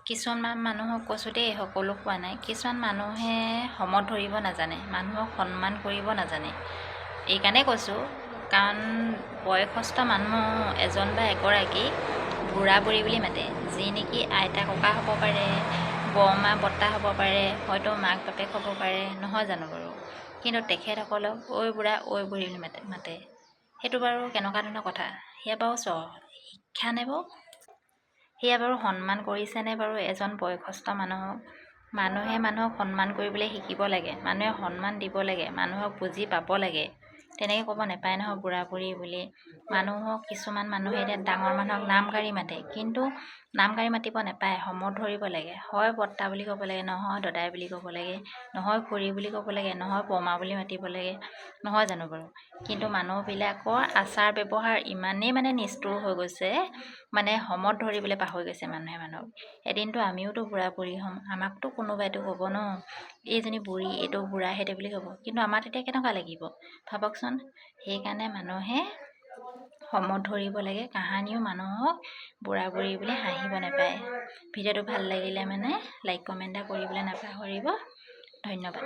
কিছুমান মানুহক কৈছোঁ দেই, সকলো কোৱা নাই। কিছুমান মানুহে সমত ধৰিব নাজানে, মানুহক সন্মান কৰিব নাজানে। এইকাৰণে কৈছোঁ, কাৰণ বয়সস্থ মানুহ এজন বা এগৰাকী বুঢ়া বুঢ়ী বুলি মাতে, যি নেকি আইতা ককা হ'ব পাৰে, বৰমা বৰ্তা হ'ব পাৰে, হয়তো মাক বাপেক হ'ব পাৰে, নহয় জানো বাৰু? কিন্তু তেখেতসকলক ঐ বুঢ়া ঐ বুঢ়ী বুলি মাতে। সেইটো বাৰু কেনেকুৱা ধৰণৰ কথা? সেয়া বাৰু শিক্ষা নে বাৰু? সেয়া বাৰু সন্মান কৰিছেনে বাৰু এজন বয়সস্থ মানুহক? মানুহে মানুহক সন্মান কৰিবলৈ শিকিব লাগে, মানুহে সন্মান দিব লাগে, মানুহক বুজি পাব লাগে। তেনেকৈ ক'ব নাপায় নহয় বুঢ়া বুঢ়ী বুলি। মানুহক কিছুমান মানুহে এতিয়া ডাঙৰ মানুহক নাম গাড়ী মাতে, কিন্তু নাম গাড়ী মাতিব নাপায়, সমত ধৰিব লাগে। হয় বৰ্তা বুলি ক'ব লাগে, নহয় দদাই বুলি ক'ব লাগে, নহয় খুৰী বুলি ক'ব লাগে, নহয় বৰমা বুলি মাতিব লাগে, নহয় জানো বাৰু? কিন্তু মানুহবিলাকৰ আচাৰ ব্যৱহাৰ ইমানেই মানে নিষ্ঠুৰ হৈ গৈছে, মানে সমত ধৰিবলৈ পাহৰি গৈছে মানুহে মানুহক। এদিনটো আমিওতো বুঢ়া বুঢ়ী হ'ম, আমাকতো কোনোবাইতো ক'ব ন, এইজনী বুঢ়ী, এইটো বুঢ়া, সেইটো বুলি ক'ব। কিন্তু আমাৰ তেতিয়া কেনেকুৱা লাগিব ভাবকচোন। সেইকাৰণে মানুহে সমত ধৰিব লাগে, কাহানিও মানুহক বুঢ়া বুঢ়ী বুলি হাঁহিব নাপায়। ভিডিঅ'টো ভাল লাগিলে মানে লাইক কমেণ্ট এটা কৰিবলৈ নাপাহৰিব। ধন্যবাদ।